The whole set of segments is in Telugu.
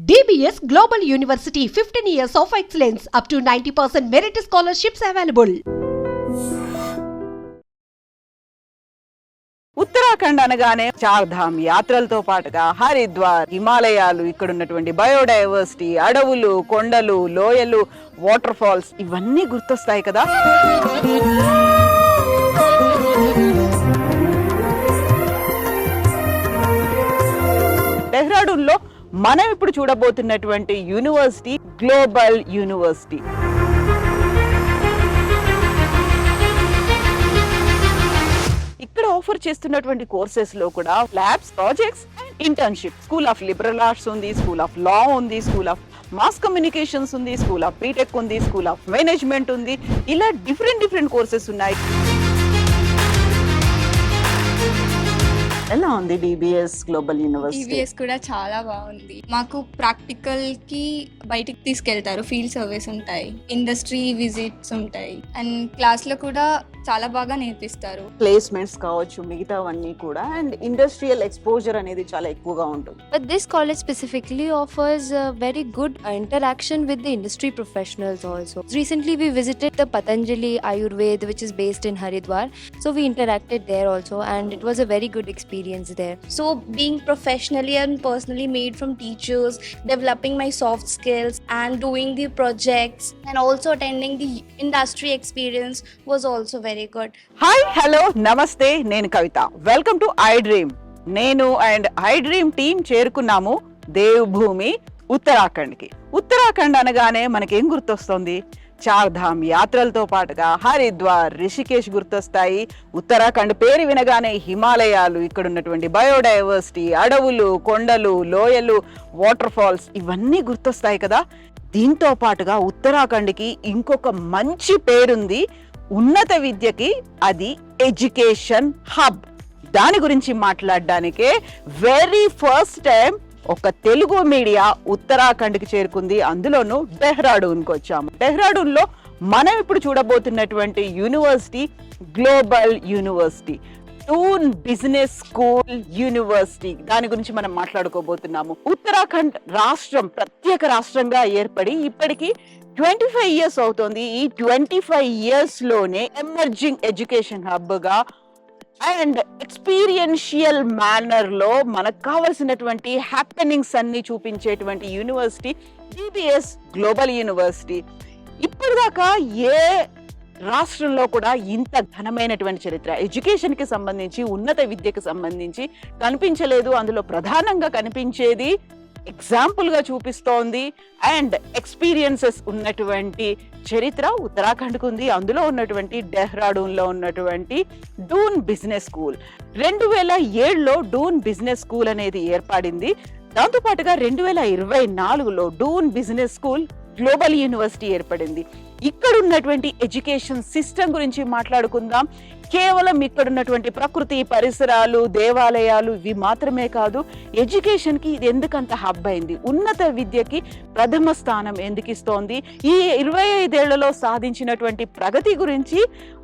DBS Global University 15 years of excellence up to 90% merit scholarships available. Uttarakhand అనగానే చార్ధామ్ యాత్రలతో పాటుగా హరిద్వార్, హిమాలయాలు, ఇక్కడ ఉన్నటువంటి బయోడైవర్సిటీ, అడవులు, కొండలు, లోయలు, వాటర్ ఫాల్స్ ఇవన్నీ గుర్తొస్తాయి కదా. డెహ్రాడూన్ లో మనం ఇప్పుడు చూడబోతున్నటువంటి యూనివర్సిటీ గ్లోబల్ యూనివర్సిటీ. ఇక్కడ ఆఫర్ చేస్తున్నటువంటి కోర్సెస్ లో కూడా labs, projects, internship, school of liberal arts ఉంది, స్కూల్ ఆఫ్ లా ఉంది, స్కూల్ ఆఫ్ మాస్ కమ్యూనికేషన్స్ ఉంది, స్కూల్ ఆఫ్ బీటెక్ ఉంది, స్కూల్ ఆఫ్ మేనేజ్మెంట్ ఉంది. ఇలా డిఫరెంట్ కోర్సెస్ ఉన్నాయి. ఎలా ఉంది డిబిఎస్ గ్లోబల్ యూనివర్సిటీ? డిబిఎస్ కూడా చాలా బాగుంది. మాకు ప్రాక్టికల్ కి బయటికి తీసుకెళ్తారు, ఫీల్డ్ సర్వీస్ ఉంటాయి, ఇండస్ట్రీ విజిట్స్ ఉంటాయి, అండ్ క్లాస్ లో కూడా చాలా బాగా నేర్పిస్తారు. ప్లేస్మెంట్స్ కావచ్చు, మిగతావన్నీ కూడా, అండ్ ఇండస్ట్రియల్ ఎక్స్పోజర్ అనేది చాలా ఎక్కువగా ఉంటుంది. But this college specifically offers a very good interaction with the industry professionals also. Recently we visited the Patanjali Ayurveda, which is based in Haridwar, so we interacted there also, and it was a very good experience there. So being professionally and personally made from teachers, developing my soft skills and doing the projects and also attending the industry experience was also very good. Hi, hello, నమస్తే, నేను Kavitha. Welcome to I dream. నేను అండ్ ఐ డ్రీమ్ టీం చేరుకున్నాము దేవభూమి ఉత్తరాఖండ్ కి. ఉత్తరాఖండ్ అనగానే మనకేం గుర్తొస్తుంది? చార్ధామ్ యాత్రలతో పాటుగా హరిద్వార్, రిషికేశ్ గుర్తొస్తాయి. ఉత్తరాఖండ్ పేరు వినగానే హిమాలయాలు, ఇక్కడ ఉన్నటువంటి బయోడైవర్సిటీ, అడవులు, కొండలు, లోయలు, వాటర్ ఫాల్స్ ఇవన్నీ గుర్తొస్తాయి కదా. దీంతో పాటుగా ఉత్తరాఖండ్కి ఇంకొక మంచి పేరుంది ఉన్నత విద్యకి, అది ఎడ్యుకేషన్ హబ్. దాని గురించి మాట్లాడడానికే వెరీ ఫస్ట్ టైం ఒక తెలుగు మీడియా ఉత్తరాఖండ్కి చేరుకుంది. అందులోనూ డెహ్రాడూన్కి వచ్చాము. డెహ్రాడూన్లో మనం ఇప్పుడు చూడబోతున్నటువంటి university global university, Doon business school university. దాని గురించి మనం మాట్లాడుకోబోతున్నాము. ఉత్తరాఖండ్ రాష్ట్రం ప్రత్యేక రాష్ట్రంగా ఏర్పడి ఇప్పటికీ 25 years అవుతుంది. ఈ 25 years లోనే ఎమర్జింగ్ ఎడ్యుకేషన్ హబ్ గా అండ్ ఎక్స్పీరియన్షియల్ మేనర్ లో మనకు కావలసినటువంటి హ్యాపెనింగ్స్ అన్ని చూపించేటువంటి యూనివర్సిటీ డిబిఎస్ గ్లోబల్ యూనివర్సిటీ. ఇప్పటిదాకా ఏ రాష్ట్రంలో కూడా ఇంత ఘనమైనటువంటి చరిత్ర ఎడ్యుకేషన్ కి సంబంధించి, ఉన్నత విద్యకు సంబంధించి కనిపించలేదు. అందులో ప్రధానంగా కనిపించేది ఎగ్జాంపుల్ గా చూపిస్తోంది అండ్ ఎక్స్పీరియన్సెస్ ఉన్నటువంటి చరిత్ర ఉత్తరాఖండ్కు ఉంది. అందులో ఉన్నటువంటి డెహ్రాడూన్ లో ఉన్నటువంటి డూన్ బిజినెస్ స్కూల్ 2007లో డూన్ బిజినెస్ స్కూల్ అనేది ఏర్పడింది. దాంతో పాటుగా 2024లో Doon business school global university ఏర్పడింది. ఇక్కడ ఉన్నటువంటి ఎడ్యుకేషన్ సిస్టమ్ గురించి మాట్లాడుకుందాం. కేవలం ఇక్కడ ఉన్నటువంటి ప్రకృతి, పరిసరాలు, దేవాలయాలు ఇవి మాత్రమే కాదు, ఎడ్యుకేషన్ కి ఇది ఎందుకంత హబ్ అయింది, ఉన్నత విద్యకి ప్రథమ స్థానం ఎందుకు ఇస్తోంది, ఈ 25 ఏళ్లలో సాధించినటువంటి ప్రగతి గురించి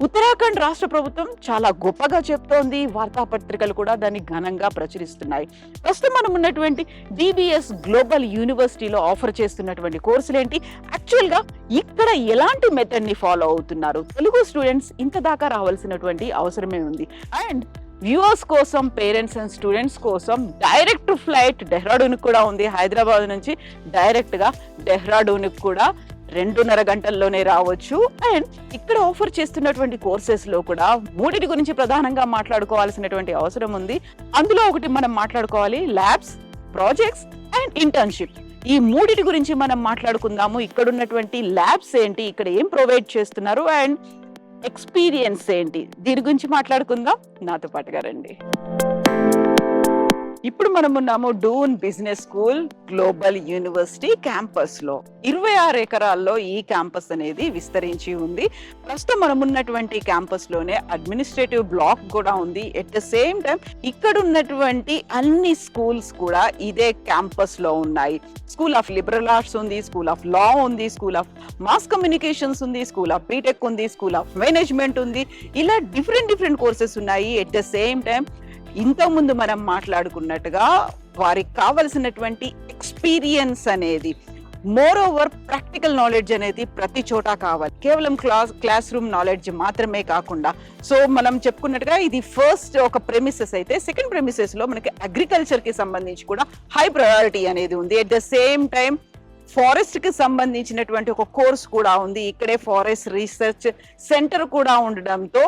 ఉత్తరాఖండ్ రాష్ట్ర ప్రభుత్వం చాలా గొప్పగా చెప్తోంది. వార్తాపత్రికలు కూడా దాన్ని ఘనంగా ప్రచురిస్తున్నాయి. ప్రస్తుతం మనం ఉన్నటువంటి డిబిఎస్ గ్లోబల్ యూనివర్సిటీలో ఆఫర్ చేస్తున్నటువంటి కోర్సులు ఏంటి, యాక్చువల్ గా ఇక్కడ ఎలాంటి మెథడ్ ని ఫాలో అవుతున్నారు, తెలుగు స్టూడెంట్స్ ఇంత దాకా రావాల్సినటువంటి అవసరమే ఉంది. అండ్ వ్యూవర్స్ కోసం, పేరెంట్స్ అండ్ స్టూడెంట్స్ కోసం డైరెక్ట్ ఫ్లైట్ డెహ్రాడూన్ కూడా ఉంది. హైదరాబాద్ నుంచి డైరెక్ట్ గా డెహ్రాడూన్ కూడా 2.5 గంటల్లోనే రావచ్చు. అండ్ ఇక్కడ ఆఫర్ చేస్తున్నటువంటి కోర్సెస్ లో కూడా మూడింటి గురించి ప్రధానంగా మాట్లాడుకోవాల్సినటువంటి అవసరం ఉంది. అందులో ఒకటి మనం మాట్లాడుకోవాలి, ల్యాబ్స్, ప్రాజెక్ట్స్ అండ్ ఇంటర్న్షిప్. ఈ మూడింటి గురించి మనం మాట్లాడుకుందాము. ఇక్కడ ఉన్నటువంటి ల్యాబ్స్ ఏంటి, ఇక్కడ ఏం ప్రొవైడ్ చేస్తున్నారు, అండ్ ఎక్స్పీరియన్స్ ఏంటి, దీని గురించి మాట్లాడుకుందాం. నాతో పాటుగా రండి. ఇప్పుడు మనం ఉన్నాము Doon business school global university campus లో. 26 ఎకరాల్లో ఈ క్యాంపస్ అనేది విస్తరించి ఉంది. ప్రస్తుతం మనం ఉన్నటువంటి క్యాంపస్ లోనే అడ్మినిస్ట్రేటివ్ బ్లాక్ కూడా ఉంది. ఎట్ ద సేమ్ టైం ఇక్కడ ఉన్నటువంటి అన్ని స్కూల్స్ కూడా ఇదే క్యాంపస్ లో ఉన్నాయి. స్కూల్ ఆఫ్ లిబరల్ ఆర్ట్స్ ఉంది, స్కూల్ ఆఫ్ లా ఉంది, స్కూల్ ఆఫ్ మాస్ కమ్యూనికేషన్స్ ఉంది, స్కూల్ ఆఫ్ బీటెక్ ఉంది, స్కూల్ ఆఫ్ మేనేజ్మెంట్ ఉంది. ఇలా డిఫరెంట్ కోర్సెస్ ఉన్నాయి. ఎట్ ద సేమ్ టైం ఇంతకుముందు మనం మాట్లాడుకున్నట్టుగా వారికి కావలసినటువంటి ఎక్స్పీరియన్స్ అనేది, మోర్ ఓవర్ ప్రాక్టికల్ నాలెడ్జ్ అనేది ప్రతి చోట కావాలి. కేవలం క్లాస్ రూమ్ నాలెడ్జ్ మాత్రమే కాకుండా, సో మనం చెప్పుకున్నట్టుగా ఇది ఫస్ట్ ఒక ప్రెమిసెస్ అయితే, సెకండ్ ప్రెమిసెస్ లో మనకి అగ్రికల్చర్ కి సంబంధించి కూడా హై ప్రయారిటీ అనేది ఉంది. At the same time forest కి సంబంధించినటువంటి ఒక కోర్స్ కూడా ఉంది. ఇక్కడే ఫారెస్ట్ రీసెర్చ్ సెంటర్ కూడా ఉండడంతో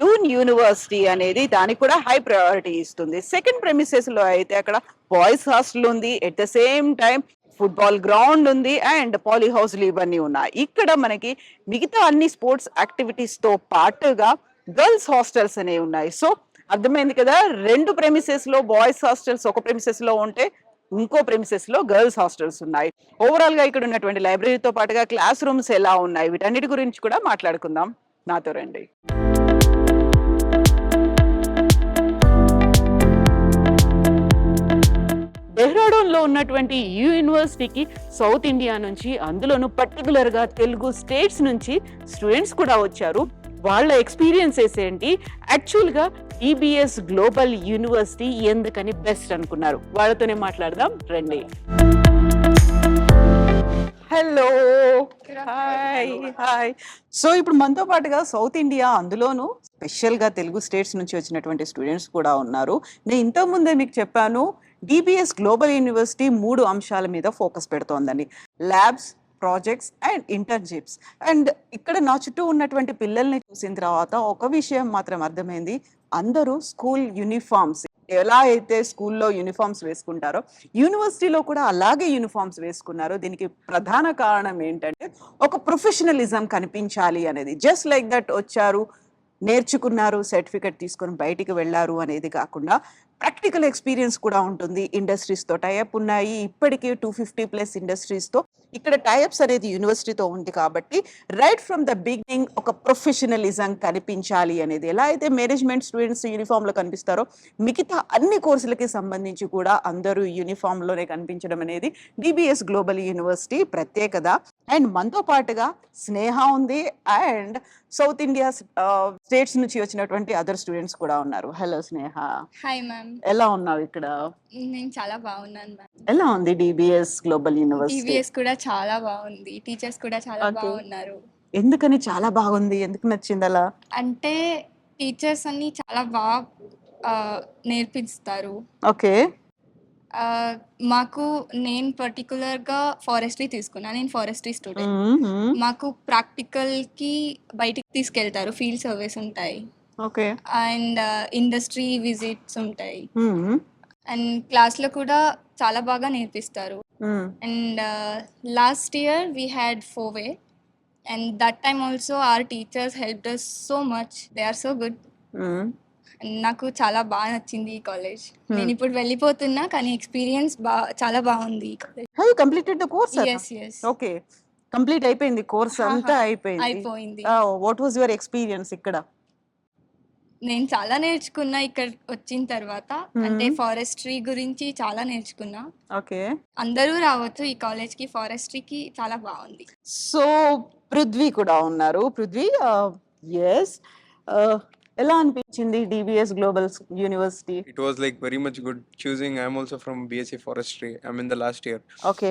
డూన్ యూనివర్సిటీ అనేది దానికి కూడా హై ప్రయారిటీ ఇస్తుంది. సెకండ్ ప్రెమిసెస్ లో అయితే అక్కడ బాయ్స్ హాస్టల్ ఉంది, at the same time football ground ఉంది అండ్ పాలీ హౌస్లు ఇవన్నీ ఉన్నాయి. ఇక్కడ మనకి మిగతా అన్ని స్పోర్ట్స్ యాక్టివిటీస్ తో పాటుగా గర్ల్స్ హాస్టల్స్ అనేవి ఉన్నాయి. సో అర్థమైంది కదా, రెండు ప్రెమిసెస్ లో బాయ్స్ హాస్టల్స్ ఒక ప్రెమిసెస్ లో ఉంటే ఇంకో ప్రెమిసెస్ లో గర్ల్స్ హాస్టల్స్ ఉన్నాయి. ఓవరాల్ గా ఇక్కడ ఉన్నటువంటి లైబ్రరీతో పాటుగా క్లాస్ రూమ్స్ ఎలా ఉన్నాయి, వీటన్నిటి గురించి కూడా మాట్లాడుకుందాం. నాతో రండి. డెహ్రాడూన్ లో ఉన్నటువంటి యూనివర్సిటీకి సౌత్ ఇండియా నుంచి, అందులోనూ పర్టికులర్ గా తెలుగు స్టేట్స్ నుంచి స్టూడెంట్స్ కూడా వచ్చారు. వాళ్ళ ఎక్స్పీరియన్సెస్ ఏంటి, యాక్చువల్ గా ఈబిఎస్ గ్లోబల్ యూనివర్సిటీ ఎందుకని బెస్ట్ అనుకున్నారు, వాళ్ళతోనే మాట్లాడదాం రండి. Hello, hi hi. సో ఇప్పుడు మనతో పాటుగా సౌత్ ఇండియా, అందులోనూ స్పెషల్ గా తెలుగు స్టేట్స్ నుంచి వచ్చినటువంటి స్టూడెంట్స్ కూడా ఉన్నారు. నేను ఇంతకుముందే మీకు చెప్పాను, డిబిఎస్ గ్లోబల్ యూనివర్సిటీ 3 అంశాల మీద ఫోకస్ పెడుతోందండి: labs, projects and internships. And ఇక్కడ నా చుట్టూ ఉన్నటువంటి పిల్లల్ని చూసిన తర్వాత ఒక విషయం మాత్రం అర్థమైంది, అందరూ స్కూల్ యూనిఫామ్స్ ఎలా అయితే స్కూల్లో యూనిఫామ్స్ వేసుకుంటారో యూనివర్సిటీలో కూడా అలాగే యూనిఫామ్స్ వేసుకున్నారు. దీనికి ప్రధాన కారణం ఏంటంటే ఒక ప్రొఫెషనలిజం కనిపించాలి అనేది. జస్ట్ లైక్ దట్ వచ్చారు, నేర్చుకున్నారు, సర్టిఫికెట్ తీసుకొని బయటికి వెళ్ళారు అనేది కాకుండా ప్రాక్టికల్ ఎక్స్పీరియన్స్ కూడా ఉంటుంది. ఇండస్ట్రీస్తో టైఅప్ ఉన్నాయి, ఇప్పటికీ 250+ ఇండస్ట్రీస్తో ఇక్కడ టైఅప్స్ అనేది యూనివర్సిటీతో ఉంది. కాబట్టి రైట్ ఫ్రమ్ ద బిగినింగ్ ఒక ప్రొఫెషనలిజం కనిపించాలి అనేది. ఎలా అయితే మేనేజ్మెంట్ స్టూడెంట్స్ యూనిఫామ్లో కనిపిస్తారో, మిగతా అన్ని కోర్సులకి సంబంధించి కూడా అందరూ యూనిఫామ్లోనే కనిపించడం అనేది డిబిఎస్ గ్లోబల్ యూనివర్సిటీ ప్రత్యేకత. అండ్ మనతో పాటుగా స్నేహ ఉంది అండ్ సౌత్ ఇండియా స్టేట్స్ నుంచి వచ్చినటువంటి అదర్ స్టూడెంట్స్ కూడా ఉన్నారు. హలో స్నేహ. Hi ma'am. ఎలా ఉన్నావు ఇక్కడ? నేను చాలా బాగున్నాను మ్యామ్. ఎలా ఉంది డిబిఎస్ గ్లోబల్ యూనివర్సిటీ? టీవీఎస్ కూడా చాలా బాగుంది, టీచర్స్ కూడా చాలా Okay. బాగున్నారు. ఎందుకని చాలా బాగుంది, ఎందుకు నచ్చింది అలా? అంటే టీచర్స్ అన్ని చాలా బాగా నేర్పిస్తారు. ఓకే. మాకు నేను పర్టికులర్గా ఫారెస్ట్రీ తీసుకున్నాను, నేను ఫారెస్ట్రీ స్టూడెంట్. మాకు ప్రాక్టికల్కి బయటికి తీసుకెళ్తారు, ఫీల్డ్ సర్వేస్ ఉంటాయి ఓకే. అండ్ ఇండస్ట్రీ విజిట్స్ ఉంటాయి. అండ్ క్లాస్లో కూడా చాలా బాగా నేర్పిస్తారు. And last year we had ఫోవే and that time also our teachers helped us so much, they are so good. నాకు చాలా బాగా నచ్చింది ఈ కాలేజ్. నేను ఇప్పుడు వెళ్ళిపోతున్నా కానీ ఎక్స్పీరియన్స్ చాలా బాగుంది ఈ college. Have you completed the course? Yes okay, complete అయిపోయింది కోర్స్ అంతా అయిపోయింది. వాట్ వాస్ యువర్ ఎక్స్పీరియన్స్ ఇక్కడ? నేను చాలా నేర్చుకున్నా ఇక్కడ వచ్చిన తర్వాత. అంటే ఫారెస్ట్రీ గురించి చాలా నేర్చుకున్నా. ఓకే. అందరూ రావచ్చు ఈ కాలేజ్కి, ఫారెస్ట్రీకి చాలా బాగుంది. సో పృథ్వీ కూడా ఉన్నారు. పృథ్వీ, ఎస్, ఎలా అనిపించింది DBS global university? It was like very much good choosing. I'm also from BSc Forestry. I'm in the last year. Okay.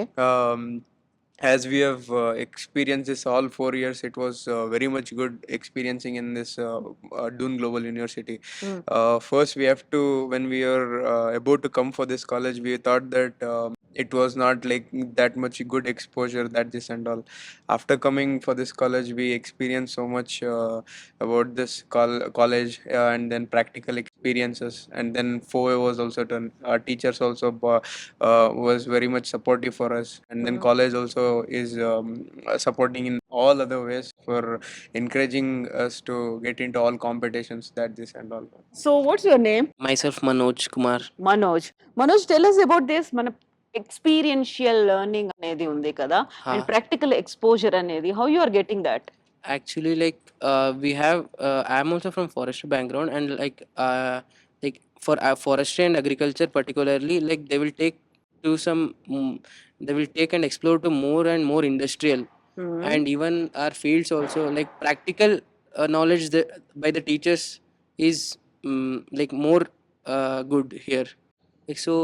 As we have experienced this all 4 years, it was very much good experiencing in this Dune Global University. First, we have to, when we are about to come for this college, we thought that it was not like that much good exposure, that this and all. After coming for this college, we experienced so much about this college and then practical experiences. And then FOA was also done. Our teachers also was very much supportive for us. And then college also is supporting in all other ways for encouraging us to get into all competitions, that this and all. So what's your name? Myself Manoj Kumar. Manoj. Manoj, tell us about this. మన ఎక్స్పీరియన్షియల్ లెర్నింగ్ అనేది ఉంది కదా, అండ్ ప్రాక్టికల్ ఎక్స్పోజర్ అనేది, how you are getting that? Actually, like we have, I'm also from forestry background, and like for forestry and agriculture particularly, like they will take to some, they will take and explore to more and more industrial, and even our fields also, like practical knowledge by the teachers is like more good here. Like, so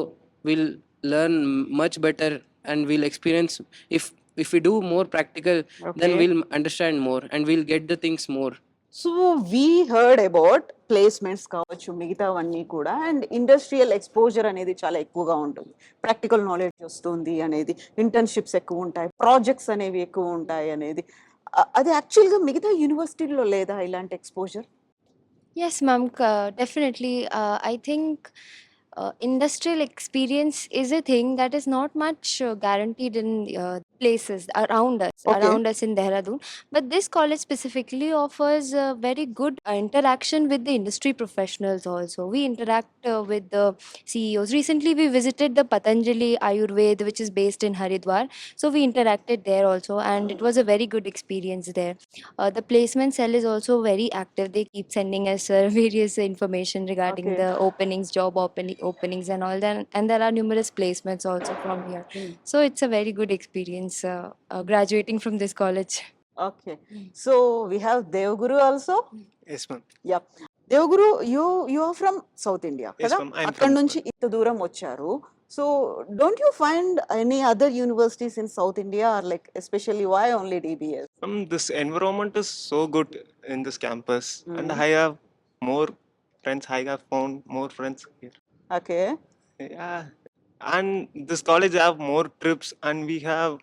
we'll learn much better, and we'll experience. If we do more practical, then Okay. we'll understand more and we'll get the things more. So we heard about placements కావచ్చు మిగతావన్నీ కూడా, అండ్ ఇండస్ట్రియల్ ఎక్స్పోజర్ అనేది చాలా ఎక్కువగా ఉంటుంది, ప్రాక్టికల్ నాలెడ్జ్ వస్తుంది అనేది, ఇంటర్న్షిప్స్ ఎక్కువ ఉంటాయి, ప్రాజెక్ట్స్ అనేవి ఎక్కువ ఉంటాయి అనేది. అది యాక్చువల్గా మిగతా యూనివర్సిటీల్లో లేదా ఇలాంటి exposure? Yes, ma'am, definitely. I think industrial experience is a thing that is not much guaranteed in places around us in Dehradun. But this college specifically offers very good interaction with the industry professionals also. We interact with the CEOs. Recently, we visited the Patanjali Ayurveda, which is based in Haridwar. So we interacted there also, and it was a very good experience there. The placement cell is also very active. They keep sending us various information regarding Okay. the openings, job openings and all that. And there are numerous placements also from here. So it's a very good experience graduating from this college. Okay, so we have Devaguru also. Yes, ma'am. Yeah, Devaguru, you are from South India Yes, కదా, ma'am. I'm అక్కడ from నుంచి ఇంత దూరం వచ్చారు. So don't you find any other universities in South India, or like especially why only DBS? This environment is so good in this campus, and Mhm. I have more friends. I have found more friends here. Okay, Yeah, and this college have more trips, and we have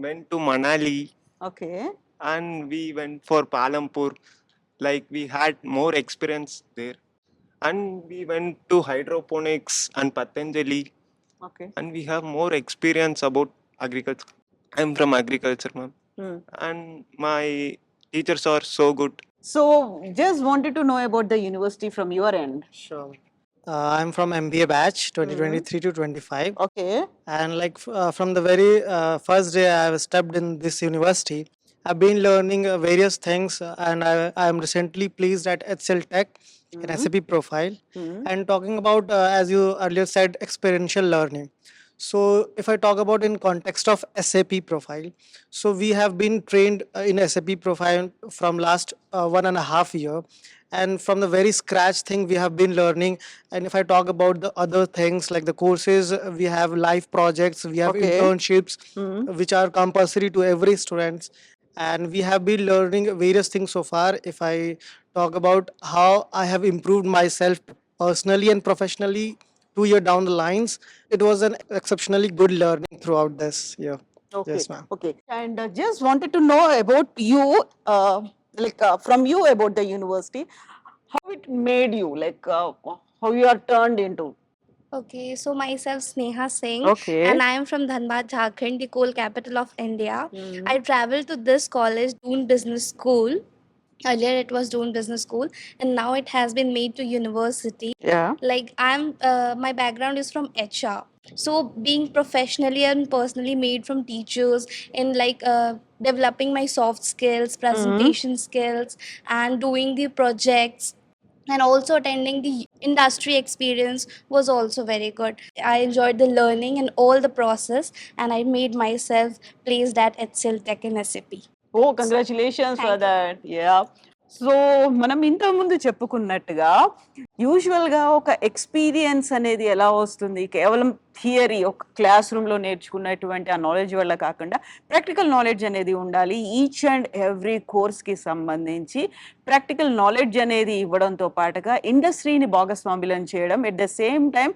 went to Manali, okay, and we went for Palampur. Like we had more experience there, and we went to hydroponics and Patanjali, okay. and we have more experience about agriculture. I'm from agriculture, ma'am, and my teachers are so good. So just wanted to know about the university from your end. Sure. I'm from MBA batch 2023 to 25, okay, and like from the very first day I have stepped in this university, I've been learning various things, and I am recently pleased at HCL Tech in SAP profile. And talking about, as you earlier said, experiential learning. So if I talk about in context of SAP profile, so we have been trained in SAP profile from last 1.5 year, and from the very scratch thing we have been learning. And if I talk about the other things like the courses, we have live projects, we have Okay. internships which are compulsory to every students, and we have been learning various things so far. If I talk about how I have improved myself personally and professionally 2 year down the lines, it was an exceptionally good learning throughout this year. okay, Yes, ma'am. okay. And just wanted to know about you, from you about the university, how it made you, how you are turned into. Okay, so myself Sneha Singh, Okay. and I am from Dhanbad, Jharkhand, the coal capital of India. I traveled to this college, Doon Business School. Earlier it was Doon Business School, and now it has been made to university. Yeah. Like my background is from HR, so being professionally and personally made from teachers in developing my soft skills, presentation skills, and doing the projects, and also attending the industry experience was also very good. I enjoyed the learning and all the process, and I made myself placed at HCL Tech in SAP. Oh, congratulations for Thank that. Yeah. So మనం ఇంతకుముందు చెప్పుకున్నట్టుగా యూజువల్గా ఒక ఎక్స్పీరియన్స్ అనేది ఎలా వస్తుంది, కేవలం థియరీ ఒక క్లాస్ రూమ్లో నేర్చుకున్నటువంటి ఆ నాలెడ్జ్ వల్ల కాకుండా ప్రాక్టికల్ నాలెడ్జ్ అనేది ఉండాలి. ఈచ్ అండ్ ఎవ్రీ కోర్స్కి సంబంధించి ప్రాక్టికల్ నాలెడ్జ్ అనేది ఇవ్వడంతో పాటుగా ఇండస్ట్రీని భాగస్వామ్యం చేయడం, ఎట్ ద సేమ్ టైం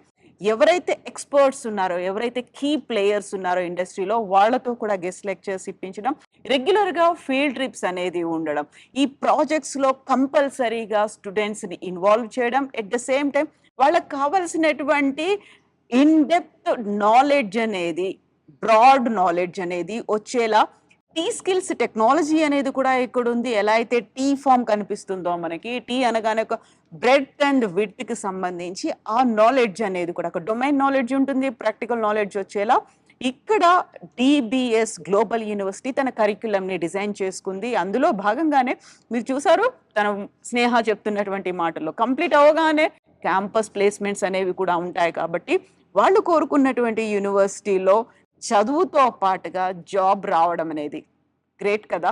ఎవరైతే ఎక్స్పర్ట్స్ ఉన్నారో, ఎవరైతే కీ ప్లేయర్స్ ఉన్నారో ఇండస్ట్రీలో, వాళ్ళతో కూడా గెస్ట్ లెక్చర్స్ ఇప్పించడం, రెగ్యులర్గా ఫీల్డ్ ట్రిప్స్ అనేది ఉండడం, ఈ ప్రాజెక్ట్స్లో కంపల్సరీగా స్టూడెంట్స్ని ఇన్వాల్వ్ చేయడం, ఎట్ ద సేమ్ టైం వాళ్ళకి కావాల్సినటువంటి ఇన్ డెప్త్ నాలెడ్జ్ అనేది, బ్రాడ్ నాలెడ్జ్ అనేది వచ్చేలా టీ స్కిల్స్ టెక్నాలజీ అనేది కూడా ఇక్కడ ఉంది. ఎలా అయితే టీ ఫామ్ కనిపిస్తుందో మనకి, టీ అనగానే ఒక బ్రెడ్త్ అండ్ విడ్త్కి సంబంధించి ఆ నాలెడ్జ్ అనేది కూడా ఒక డొమైన్ నాలెడ్జ్ ఉంటుంది, ప్రాక్టికల్ నాలెడ్జ్ వచ్చేలా ఇక్కడ DBS గ్లోబల్ యూనివర్సిటీ తన కరిక్యులంని డిజైన్ చేసుకుంది. అందులో భాగంగానే మీరు చూసారు తన స్నేహ చెప్తున్నటువంటి మాటల్లో, కంప్లీట్ అవగానే క్యాంపస్ ప్లేస్మెంట్స్ అనేవి కూడా ఉంటాయి. కాబట్టి వాళ్ళు కోరుకున్నటువంటి యూనివర్సిటీలో చదువుతో పాటుగా జాబ్ రావడం అనేది గ్రేట్ కదా.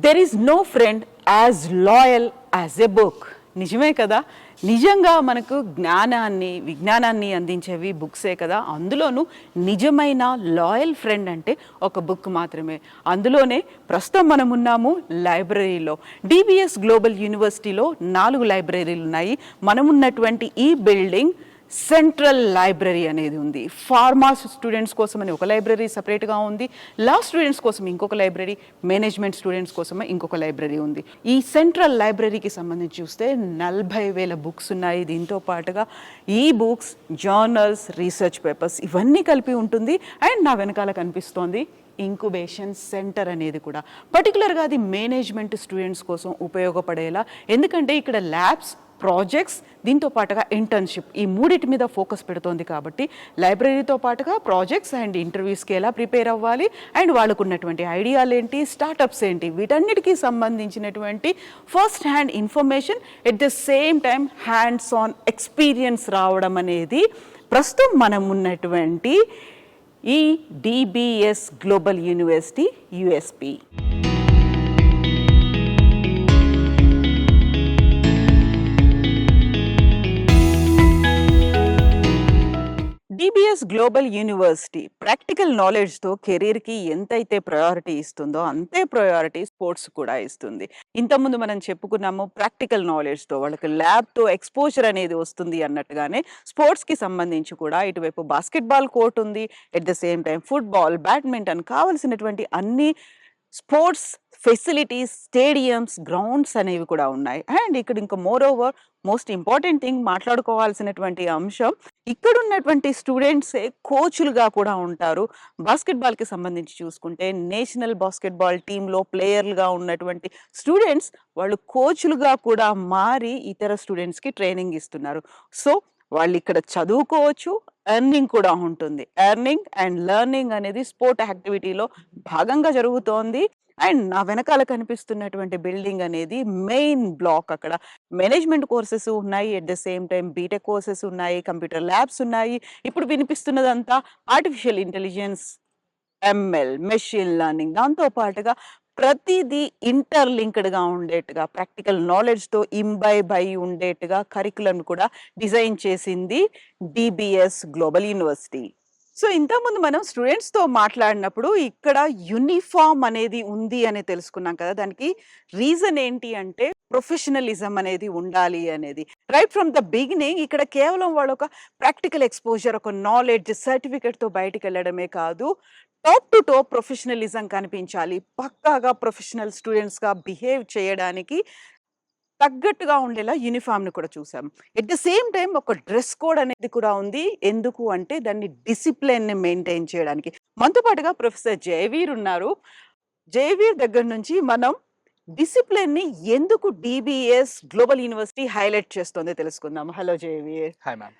There is no friend as loyal as a book. నిజమే కదా, నిజంగా మనకు జ్ఞానాన్ని విజ్ఞానాన్ని అందించేవి బుక్సే కదా. అందులోనూ నిజమైన లాయల్ ఫ్రెండ్ అంటే ఒక బుక్ మాత్రమే. అందులోనే ప్రస్తుతం మనం ఉన్నాము లైబ్రరీలో. డిబిఎస్ గ్లోబల్ యూనివర్సిటీలో 4 లైబ్రరీలు ఉన్నాయి. మనం ఉన్నటువంటి ఈ బిల్డింగ్ సెంట్రల్ లైబ్రరీ అనేది ఉంది. ఫార్మా స్టూడెంట్స్ కోసం అని ఒక లైబ్రరీ సపరేట్గా ఉంది, లా స్టూడెంట్స్ కోసం ఇంకొక లైబ్రరీ, మేనేజ్మెంట్ స్టూడెంట్స్ కోసం ఇంకొక లైబ్రరీ ఉంది. ఈ సెంట్రల్ లైబ్రరీకి సంబంధించి చూస్తే 40,000 బుక్స్ ఉన్నాయి. దీంతో పాటుగా ఈ బుక్స్, జర్నల్స్, రీసెర్చ్ పేపర్స్ ఇవన్నీ కలిపి ఉంటుంది. అండ్ నా వెనకాల కనిపిస్తోంది ఇంక్యుబేషన్ సెంటర్ అనేది కూడా. పర్టికులర్గా అది మేనేజ్మెంట్ స్టూడెంట్స్ కోసం ఉపయోగపడేలా, ఎందుకంటే ఇక్కడ ల్యాబ్స్, ప్రాజెక్ట్స్, దీంతో పాటుగా ఇంటర్న్షిప్, ఈ మూడింటి మీద ఫోకస్ పెడుతోంది. కాబట్టి లైబ్రరీతో పాటుగా ప్రాజెక్ట్స్ అండ్ ఇంటర్వ్యూస్కి ఎలా ప్రిపేర్ అవ్వాలి, అండ్ వాళ్ళకు ఉన్నటువంటి ఐడియాలు ఏంటి, స్టార్టప్స్ ఏంటి, వీటన్నిటికీ సంబంధించినటువంటి first hand information, at the same time hands on experience రావడం అనేది ప్రస్తుతం మనం ఉన్నటువంటి ఈ DBS global university USP. DBS global university practical నాలెడ్జ్తో కెరీర్కి ఎంతైతే ప్రయారిటీ ఇస్తుందో అంతే ప్రయారిటీ స్పోర్ట్స్ కూడా ఇస్తుంది. ఇంతకుముందు మనం చెప్పుకున్నాము, ప్రాక్టికల్ నాలెడ్జ్తో వాళ్ళకి ల్యాబ్తో ఎక్స్పోజర్ అనేది వస్తుంది అన్నట్టుగానే స్పోర్ట్స్కి సంబంధించి కూడా ఇటువైపు బాస్కెట్బాల్ కోర్ట్ ఉంది, at the same time football, badminton, కావలసినటువంటి అన్ని స్పోర్ట్స్ ఫెసిలిటీస్, స్టేడియంస్, గ్రౌండ్స్ అనేవి కూడా ఉన్నాయి. అండ్ ఇక్కడ ఇంకా moreover most important thing మాట్లాడుకోవాల్సినటువంటి అంశం, ఇక్కడ ఉన్నటువంటి స్టూడెంట్సే కోచ్లుగా కూడా ఉంటారు. బాస్కెట్బాల్కి సంబంధించి చూసుకుంటే నేషనల్ బాస్కెట్బాల్ టీంలో ప్లేయర్లుగా ఉన్నటువంటి స్టూడెంట్స్ వాళ్ళు కోచ్లుగా కూడా మారి ఇతర స్టూడెంట్స్కి ట్రైనింగ్ ఇస్తున్నారు. సో వాళ్ళు ఇక్కడ చదువుకోవచ్చు, ఎర్నింగ్ కూడా ఉంటుంది. ఎర్నింగ్ అండ్ లెర్నింగ్ అనేది స్పోర్ట్ యాక్టివిటీలో భాగంగా జరుగుతోంది. అండ్ నా వెనకాల కనిపిస్తున్నటువంటి బిల్డింగ్ అనేది మెయిన్ బ్లాక్. అక్కడ మేనేజ్మెంట్ కోర్సెస్ ఉన్నాయి, at the same time BTech courses ఉన్నాయి, కంప్యూటర్ ల్యాబ్స్ ఉన్నాయి. ఇప్పుడు వినిపిస్తున్నదంతా artificial intelligence, ML, machine learning, దాంతో పాటుగా ప్రతిదీ ఇంటర్లింక్డ్గా ఉండేట్టుగా, ప్రాక్టికల్ నాలెడ్జ్తో ఇంబైబ్ అయి ఉండేట్టుగా కరికులం కూడా డిజైన్ చేసింది డిబిఎస్ గ్లోబల్ యూనివర్సిటీ. సో ఇంతకుముందు మనం స్టూడెంట్స్తో మాట్లాడినప్పుడు ఇక్కడ యూనిఫామ్ అనేది ఉంది అని తెలుసుకున్నాం కదా. దానికి రీజన్ ఏంటి అంటే ప్రొఫెషనలిజం అనేది ఉండాలి అనేది. రైట్ ఫ్రమ్ ద బిగినింగ్ ఇక్కడ కేవలం వాళ్ళు ఒక ప్రాక్టికల్ ఎక్స్పోజర్, ఒక నాలెడ్జ్ సర్టిఫికేట్తో బయటికి వెళ్ళడమే కాదు, టాప్ టు టాప్ ప్రొఫెషనలిజం కనిపించాలి. పక్కాగా ప్రొఫెషనల్ స్టూడెంట్స్గా బిహేవ్ చేయడానికి తగ్గట్టుగా ఉండేలా యూనిఫామ్ని కూడా చూసాం. ఎట్ ద సేమ్ టైం ఒక డ్రెస్ కోడ్ అనేది కూడా ఉంది. ఎందుకు అంటే దాన్ని డిసిప్లిన్ని మెయింటైన్ చేయడానికి. మనతో పాటుగా ప్రొఫెసర్ జయవీర్ ఉన్నారు. జయవీర్ దగ్గర నుంచి మనం డిసిప్లిన్ని ఎందుకు డిబిఎస్ గ్లోబల్ యూనివర్సిటీ హైలైట్ చేస్తుందో తెలుసుకుందాం. Hello Jaiveer. Hi, ma'am.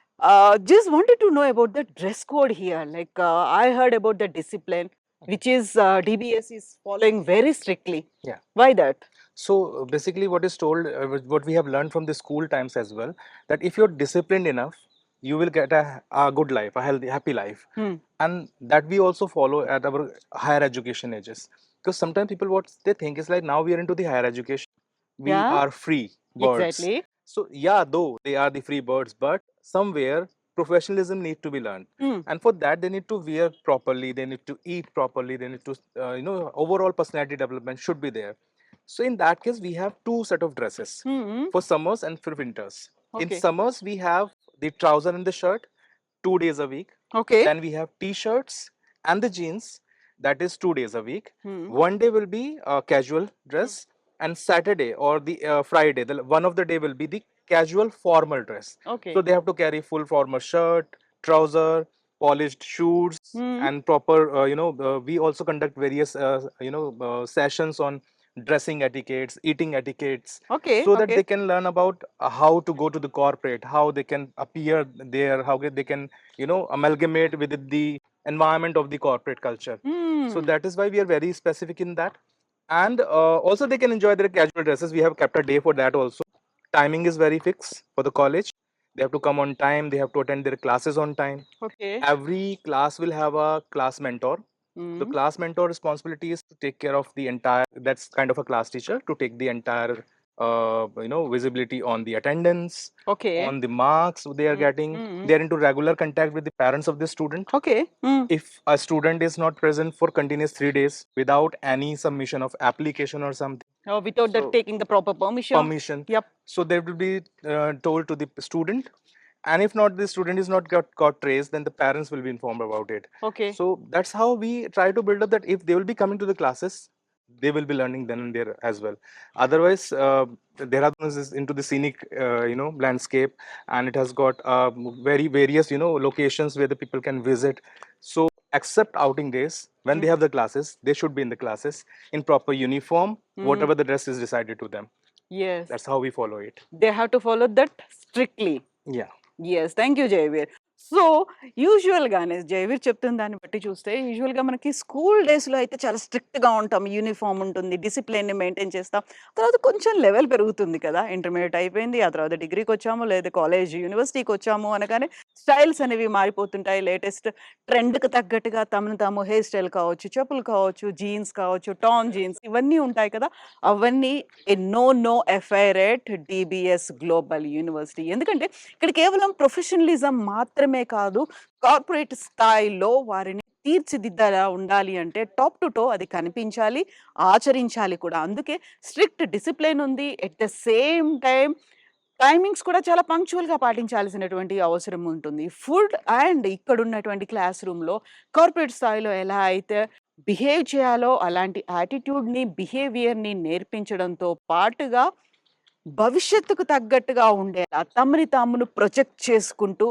Just wanted to know about the dress code here. Like I heard about the discipline, which is DBS is following very strictly. Yeah. Why that? So basically, what is told, what we have learned from the school times as well, that if you're disciplined enough, you will get a good life, a healthy, happy life, and that we also follow at our higher education ages. Because sometimes people, what they think is like, now we are into the higher education, we Yeah. are free birds. Exactly. So yeah, though they are the free birds, but somewhere professionalism need to be learned, and for that they need to wear properly, they need to eat properly, they need to overall personality development should be there. So in that case we have two set of dresses for summers and for winters. Okay. In summers we have the trouser and the shirt 2 days a week. Okay. Then we have t-shirts and the jeans, that is 2 days a week. One day will be a casual dress, and Saturday or the Friday, one of the day will be the casual formal dress. Okay. So they have to carry full formal shirt, trouser, polished shoes, and proper we also conduct various sessions on dressing etiquettes, eating etiquettes, Okay. so that Okay. they can learn about how to go to the corporate, how they can appear there, how they can amalgamate with the environment of the corporate culture. So that is why we are very specific in that. And also they can enjoy their casual dresses. We have kept a day for that also. Timing is very fixed for the college. They have to come on time, they have to attend their classes on time. Okay. Every class will have a class mentor The class mentor responsibility is to take care of the entire, that's kind of a class teacher, to take the entire visibility on the attendance, okay on the marks they are getting. They are into regular contact with the parents of the student. Okay If a student is not present for continuous 3 days without any submission of application or something, without that So- taking the proper permission permission, Yep. so they will be told to the student, and if not, the student is not got traced, then the parents will be informed about it. Okay So that's how we try to build up that if they will be coming to the classes, they will be learning then and there as well. Otherwise, Dehradun is into the scenic landscape, and it has got very various locations where the people can visit. So except outing days, when they have the classes, they should be in the classes in proper uniform, whatever the dress is decided to them. Yes That's how we follow it. They have to follow that strictly Yeah. Yes thank you Jayveer. సో యూజువల్గానే జయవీర్ చెప్తున్న దాన్ని బట్టి చూస్తే యూజువల్గా మనకి స్కూల్ డేస్లో అయితే చాలా స్ట్రిక్ట్గా ఉంటాం, యూనిఫామ్ ఉంటుంది, డిసిప్లిన్ని మెయింటైన్ చేస్తాం. తర్వాత కొంచెం లెవెల్ పెరుగుతుంది కదా, ఇంటర్మీడియట్ అయిపోయింది, ఆ తర్వాత డిగ్రీకి వచ్చాము లేదా కాలేజ్ యూనివర్సిటీకి వచ్చాము అనగానే స్టైల్స్ అనేవి మారిపోతుంటాయి. లేటెస్ట్ ట్రెండ్కి తగ్గట్టుగా తమను తాము హెయిర్ స్టైల్ కావచ్చు, చెప్పులు కావచ్చు, జీన్స్ కావచ్చు, టాన్ జీన్స్ ఇవన్నీ ఉంటాయి కదా. అవన్నీ no FIR at DBS global University. ఎందుకంటే ఇక్కడ కేవలం ప్రొఫెషనలిజం మాత్రమే కాదు, కార్పొరేట్ స్థాయిలో వారిని తీర్చిదిద్దలా ఉండాలి అంటే టాప్ టు టో అది కనిపించాలి, ఆచరించాలి కూడా. అందుకే స్ట్రిక్ట్ డిసిప్లిన్ ఉంది. At the same time timings కూడా చాలా పంక్చువల్గా పాటించాల్సినటువంటి అవసరం ఉంటుంది. ఫుడ్ అండ్ ఇక్కడ ఉన్నటువంటి క్లాస్ రూమ్లో కార్పొరేట్ స్థాయిలో ఎలా అయితే బిహేవ్ చేయాలో అలాంటి యాటిట్యూడ్ని, బిహేవియర్ని నేర్పించడంతో పాటుగా భవిష్యత్తుకు తగ్గట్టుగా ఉండేలా తమని తామును ప్రొజెక్ట్ చేసుకుంటూ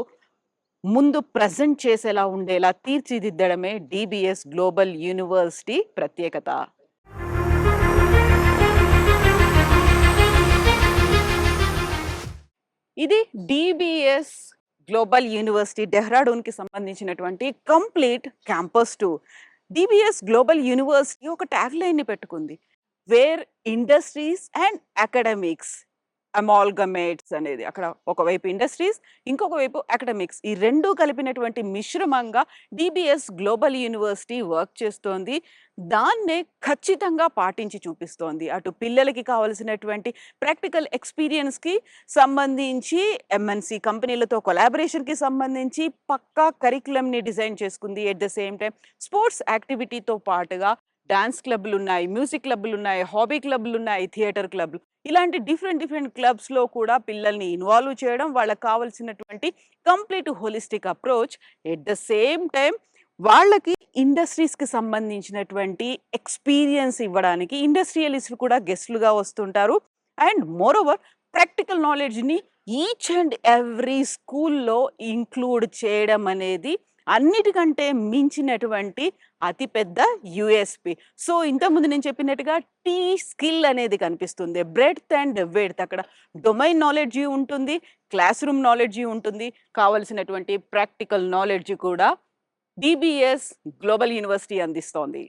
ముందు ప్రజెంట్ చేసేలా ఉండేలా తీర్చిదిద్దడమే డిబిఎస్ గ్లోబల్ యూనివర్సిటీ ప్రత్యేకత. ఇది డిబిఎస్ గ్లోబల్ యూనివర్సిటీ డెహ్రాడూన్కి సంబంధించినటువంటి complete campus tour. DBS global university ఒక ట్యాగ్ లైన్ని పెట్టుకుంది, వేర్ ఇండస్ట్రీస్ అండ్ అకాడమిక్స్ అమాల్గమేట్స్ అనేది. అక్కడ ఒకవైపు ఇండస్ట్రీస్, ఇంకొక వైపు అకాడమిక్స్, ఈ రెండు కలిపినటువంటి మిశ్రమంగా డిబిఎస్ గ్లోబల్ యూనివర్సిటీ వర్క్ చేస్తోంది. దాన్నే ఖచ్చితంగా పాటించి చూపిస్తోంది. అటు పిల్లలకి కావాల్సినటువంటి ప్రాక్టికల్ ఎక్స్పీరియన్స్కి సంబంధించి, ఎంఎన్సి కంపెనీలతో కొలాబరేషన్కి సంబంధించి పక్కా కరికులంని డిజైన్ చేసుకుంది. At the same time sports యాక్టివిటీతో పాటుగా డాన్స్ క్లబ్లు ఉన్నాయి, మ్యూజిక్ క్లబ్లు ఉన్నాయి, హాబీ క్లబ్లు ఉన్నాయి, థియేటర్ క్లబ్లు, ఇలాంటి డిఫరెంట్ క్లబ్స్లో కూడా పిల్లల్ని ఇన్వాల్వ్ చేయడం, వాళ్ళకి కావాల్సినటువంటి complete holistic approach. At the same time వాళ్ళకి ఇండస్ట్రీస్కి సంబంధించినటువంటి ఎక్స్పీరియన్స్ ఇవ్వడానికి ఇండస్ట్రియలిస్టులు కూడా గెస్ట్లుగా వస్తుంటారు. అండ్ మోర్ ఓవర్ ప్రాక్టికల్ నాలెడ్జ్ని ఈచ్ అండ్ ఎవ్రీ స్కూల్లో ఇంక్లూడ్ చేయడం అనేది అన్నిటికంటే మించినటువంటి అతిపెద్ద యుఎస్పి. సో ఇంతకుముందు నేను చెప్పినట్టుగా టీ స్కిల్ అనేది కనిపిస్తుంది, బ్రెడ్త్ అండ్ విడ్త్. అక్కడ డొమైన్ నాలెడ్జీ ఉంటుంది, క్లాస్ రూమ్ నాలెడ్జీ ఉంటుంది, కావలసినటువంటి ప్రాక్టికల్ నాలెడ్జ్ కూడా డిబిఎస్ గ్లోబల్ యూనివర్సిటీ అందిస్తోంది.